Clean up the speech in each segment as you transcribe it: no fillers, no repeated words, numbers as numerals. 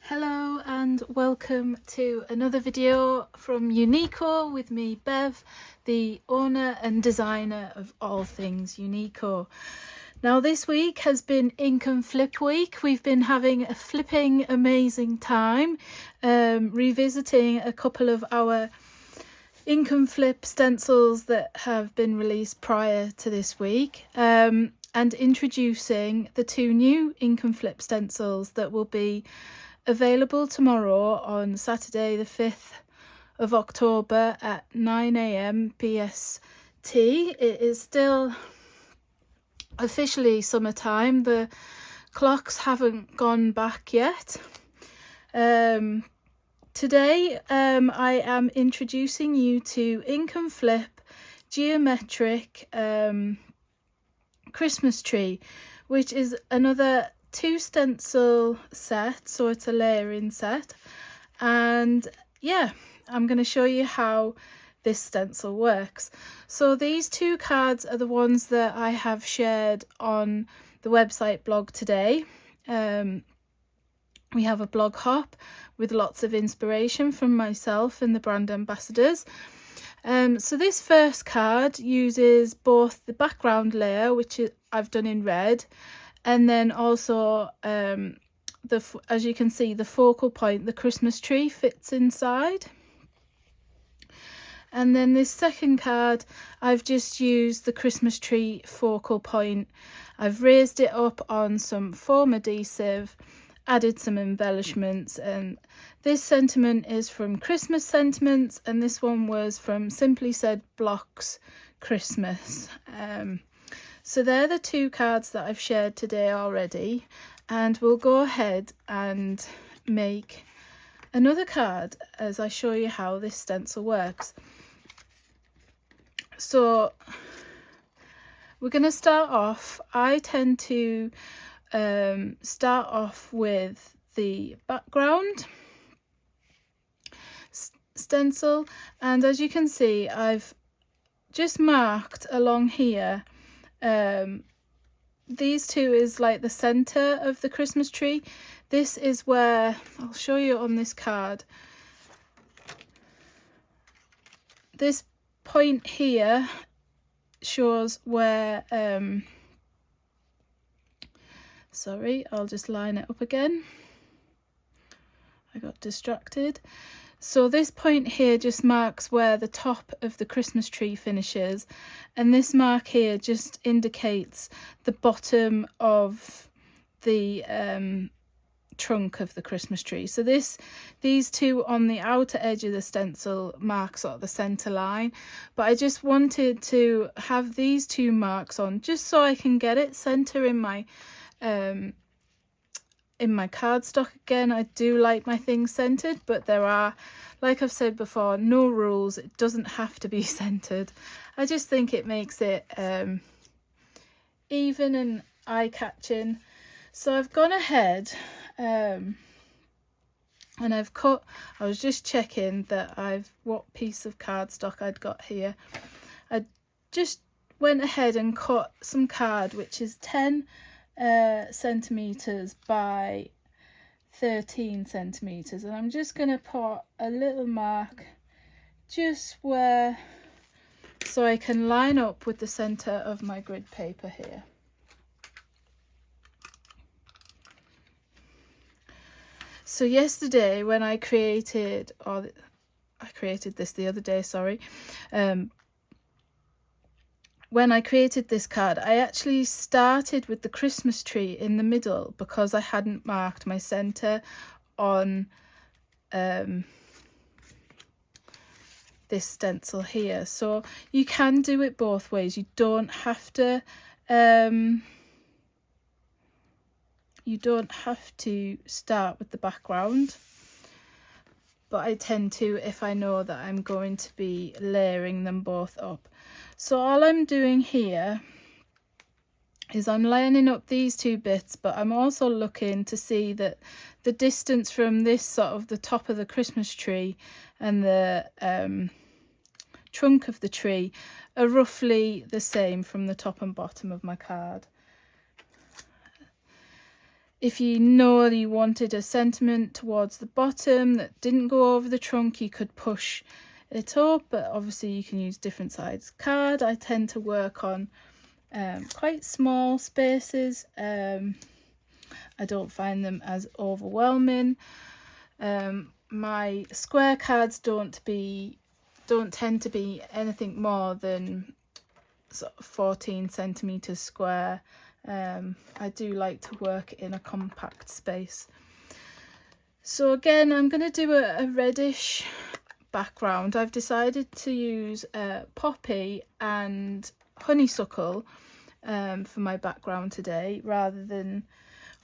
Hello and welcome to another video from Uniko with me, Bev, the owner and designer of all things Uniko. Now this week has been Ink and Flip week. We've been having a flipping amazing time, revisiting a couple of our Ink and Flip stencils that have been released prior to this week, and introducing the two new Ink and Flip stencils that will be available tomorrow on Saturday the 5th of October at 9 AM BST. It is still officially summertime. The clocks haven't gone back yet. Today I am introducing you to Ink and Flip Geometric Christmas Tree, which is another 2 stencil set, so it's a layering set. And yeah, I'm going to show you how this stencil works. So these 2 cards are the ones that I have shared on the website blog today. We have a blog hop with lots of inspiration from myself and the brand ambassadors. So this first card uses both the background layer, which I've done in red, and then also as you can see, the focal point, the Christmas tree, fits inside. And then this second card, I've just used the Christmas tree focal point. I've raised it up on some foam adhesive, added some embellishments, and this sentiment is from Christmas Sentiments, and this one was from Simply Said Blocks Christmas. So they're the 2 cards that I've shared today already, and we'll go ahead and make another card as I show you how this stencil works. So we're going to start off. I tend to start off with the background stencil, and as you can see, I've just marked along here. These 2 is like the center of the Christmas tree. This is where, I'll show you on this card, this point here shows where sorry, I'll just line it up again, I got distracted. So this point here just marks where the top of the Christmas tree finishes, and this mark here just indicates the bottom of the trunk of the Christmas tree. So these 2 on the outer edge of the stencil mark sort of the center line, but I just wanted to have these 2 marks on just so I can get it center in my cardstock. Again, I do like my things centered, but there are, like I've said before, no rules. It doesn't have to be centered. I just think it makes it even and eye-catching. So I've gone ahead and I've cut, I was just checking that what piece of cardstock I'd got here. I just went ahead and cut some card which is 10 centimeters by 13 centimeters, and I'm just going to put a little mark just where, so I can line up with the center of my grid paper here. So yesterday when I created, or I created this the other day, sorry, when I created this card, I actually started with the Christmas tree in the middle because I hadn't marked my center on this stencil here. So you can do it both ways. You don't have to start with the background, but I tend to if I know that I'm going to be layering them both up. So all I'm doing here is I'm lining up these 2 bits, but I'm also looking to see that the distance from this sort of the top of the Christmas tree and the trunk of the tree are roughly the same from the top and bottom of my card. If you know you wanted a sentiment towards the bottom that didn't go over the trunk, you could push it up, but obviously you can use different size card. I tend to work on quite small spaces. I don't find them as overwhelming. My square cards don't tend to be anything more than sort of 14 centimeters square. I do like to work in a compact space. So again, I'm going to do a reddish background. I've decided to use poppy and honeysuckle for my background today, rather than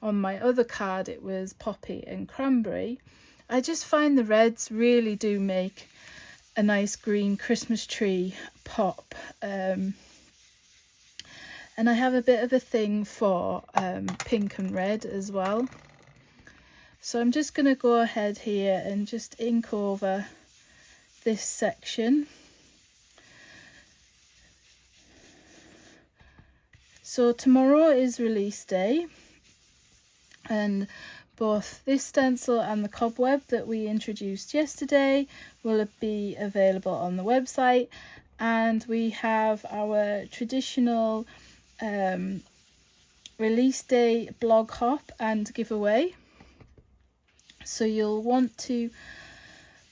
on my other card it was poppy and cranberry. I just find the reds really do make a nice green Christmas tree pop. And I have a bit of a thing for pink and red as well. So I'm just going to go ahead here and just ink over this section. So tomorrow is release day, and both this stencil and the cobweb that we introduced yesterday will be available on the website. And we have our traditional release day blog hop and giveaway. So you'll want to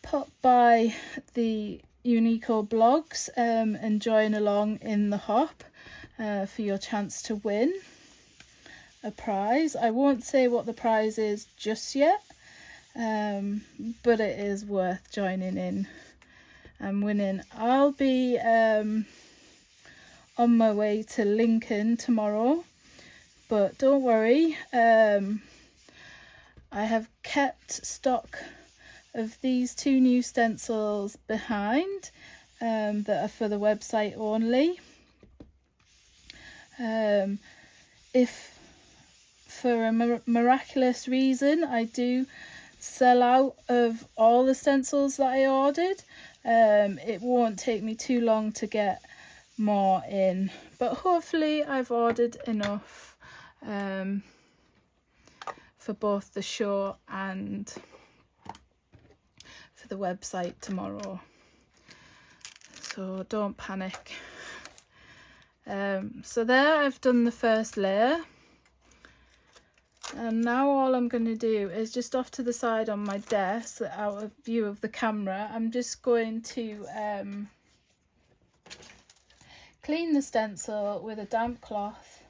pop by the Uniko blogs and join along in the hop for your chance to win a prize. I won't say what the prize is just yet, but it is worth joining in and winning. I'll be on my way to Lincoln tomorrow, but don't worry, I have kept stock of these 2 new stencils behind that are for the website only. If for a miraculous reason I do sell out of all the stencils that I ordered, it won't take me too long to get more in, but hopefully I've ordered enough for both the show and for the website tomorrow, so don't panic. So there, I've done the first layer, and now all I'm going to do is just off to the side on my desk, out of view of the camera, I'm just going to clean the stencil with a damp cloth.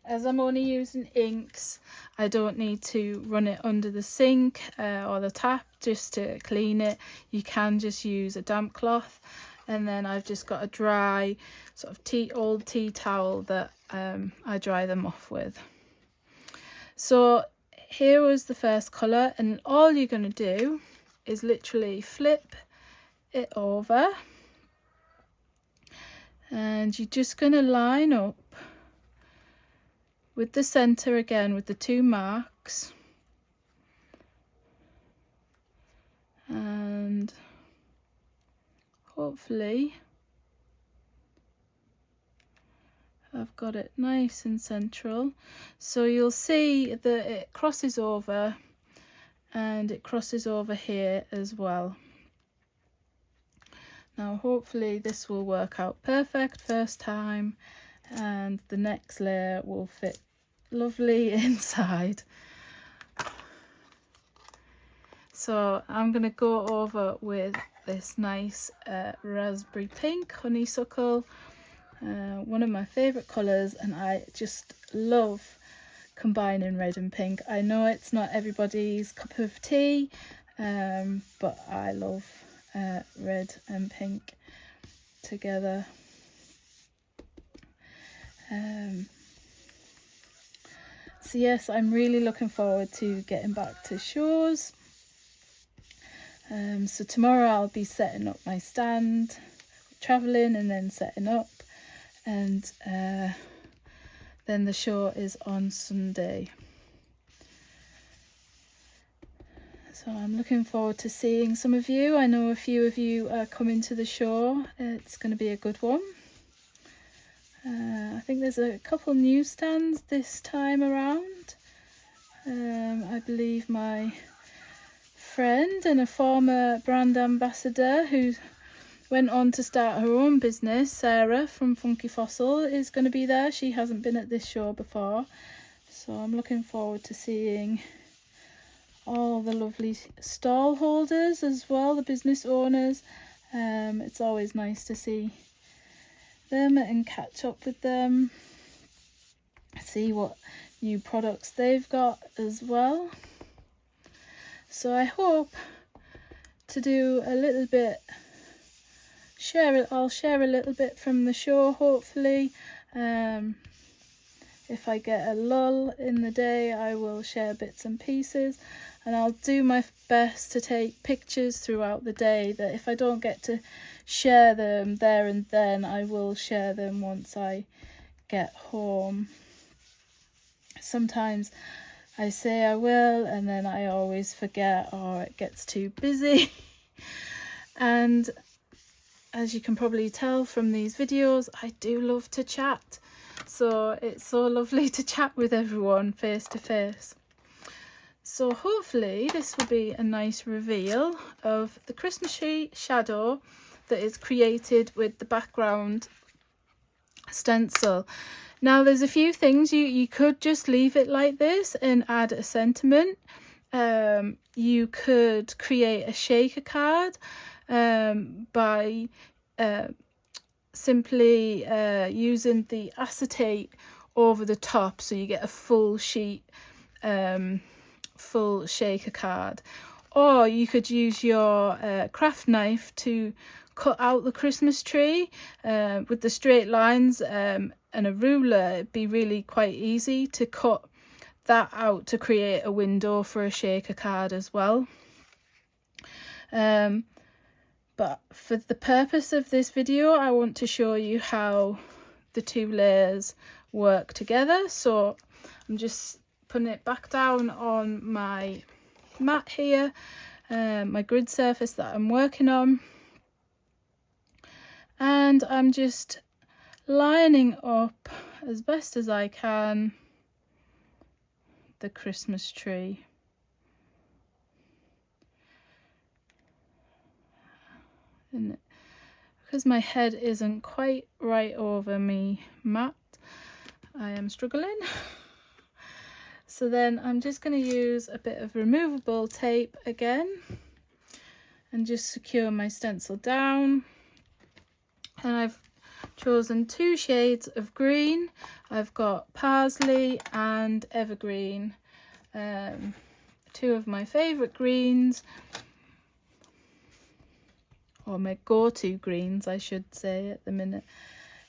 As I'm only using inks, I don't need to run it under the sink or the tap just to clean it. You can just use a damp cloth, and then I've just got a dry sort of old tea towel that I dry them off with. So here was the first colour, and all you're going to do is literally flip it over, and you're just going to line up with the centre again with the 2 marks, and hopefully I've got it nice and central. So you'll see that it crosses over, and it crosses over here as well. Now hopefully this will work out perfect first time, and the next layer will fit lovely inside. So I'm going to go over with this nice raspberry pink honeysuckle, one of my favourite colours, and I just love combining red and pink. I know it's not everybody's cup of tea, but I love red and pink together. So yes, I'm really looking forward to getting back to shows. So tomorrow I'll be setting up my stand, travelling and then setting up, and then the show is on Sunday. So I'm looking forward to seeing some of you. I know a few of you are coming to the show. It's going to be a good one. I think there's a couple new stands this time around. I believe my friend and a former brand ambassador who went on to start her own business, Sarah from Funky Fossil, is going to be there. She hasn't been at this show before, so I'm looking forward to seeing all the lovely stall holders as well, the business owners. It's always nice to see them and catch up with them, see what new products they've got as well. So I hope to do a little bit, I'll share a little bit from the show, hopefully. If I get a lull in the day, I will share bits and pieces, and I'll do my best to take pictures throughout the day, that if I don't get to share them there and then, I will share them once I get home. Sometimes I say I will, and then I always forget, or it gets too busy. And as you can probably tell from these videos, I do love to chat. So it's so lovely to chat with everyone face to face. So hopefully this will be a nice reveal of the Christmas tree shadow that is created with the background stencil. Now there's a few things, you could just leave it like this and add a sentiment. You could create a shaker card by simply using the acetate over the top, so you get a full sheet, full shaker card. Or you could use your craft knife to cut out the Christmas tree with the straight lines and a ruler. It'd be really quite easy to cut that out to create a window for a shaker card as well. But for the purpose of this video, I want to show you how the two layers work together. So I'm just putting it back down on my mat here, my grid surface that I'm working on. And I'm just lining up as best as I can the Christmas tree. And because my head isn't quite right over me mat, I am struggling. So then I'm just going to use a bit of removable tape again and just secure my stencil down. And I've chosen two shades of green. I've got Parsley and Evergreen, two of my favourite greens, or my go-to greens I should say at the minute.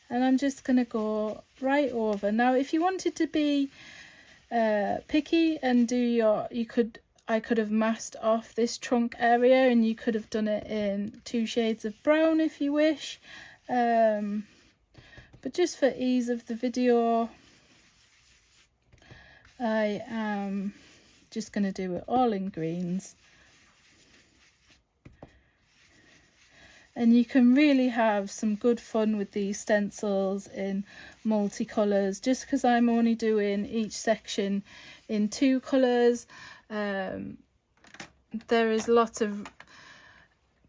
And I'm just going to go right over. Now if you wanted to be picky and do your, I could have masked off this trunk area, and you could have done it in two shades of brown if you wish. But just for ease of the video, I am just going to do it all in greens. And you can really have some good fun with these stencils in multicolours. Just because I'm only doing each section in two colours, there is lots of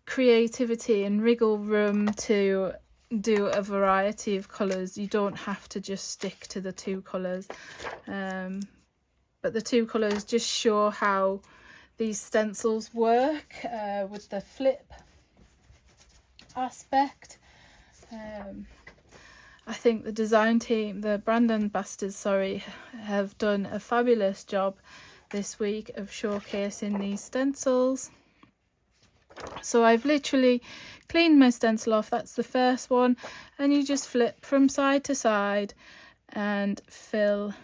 creativity and wriggle room to do a variety of colours. You don't have to just stick to the two colours. But the two colours just show how these stencils work with the flip aspect. I think the design team, the brand ambassadors, have done a fabulous job this week of showcasing these stencils. So I've literally cleaned my stencil off. That's the first one, and you just flip from side to side and fill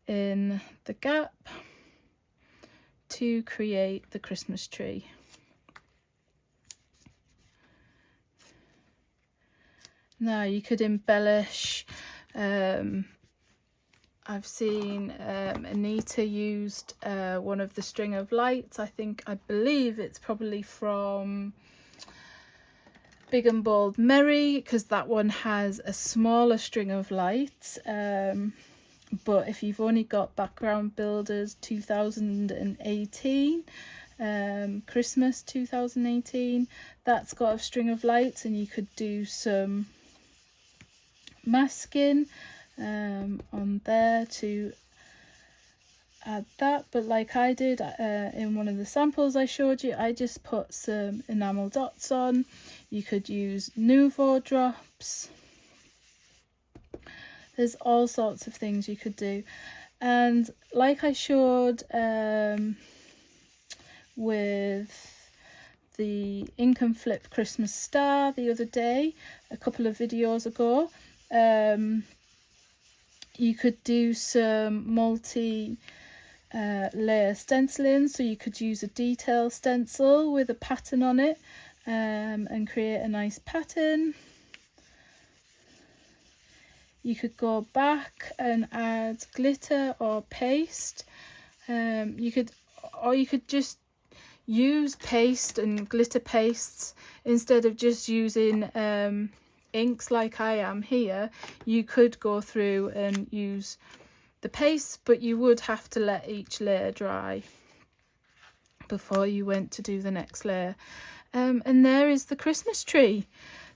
in the gap to create the Christmas tree. Now you could embellish. I've seen Anita used one of the string of lights. I believe it's probably from Big and Bold Merry, because that one has a smaller string of lights. But if you've only got Background Builders 2018, Christmas 2018, that's got a string of lights, and you could do some masking on there to add that. But like I did in one of the samples I showed you, I just put some enamel dots on. You could use Nouveau drops. There's all sorts of things you could do. And like I showed with the Ink and Flip Christmas star the other day, a couple of videos ago, you could do some multi-layer stenciling. So you could use a detail stencil with a pattern on it and create a nice pattern. You could go back and add glitter or paste. You could just use paste and glitter pastes instead of just using inks like I am here. You could go through and use the paste, but you would have to let each layer dry before you went to do the next layer. And there is the Christmas tree.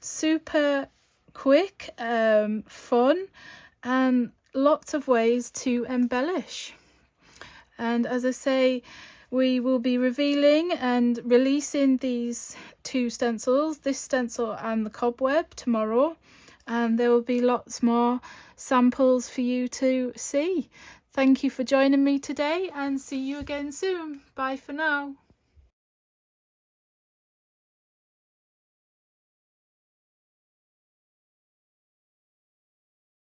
Super quick, fun, and lots of ways to embellish. And as I say, we will be revealing and releasing these two stencils, this stencil and the cobweb, tomorrow, and there will be lots more samples for you to see. Thank you for joining me today, and see you again soon. Bye for now.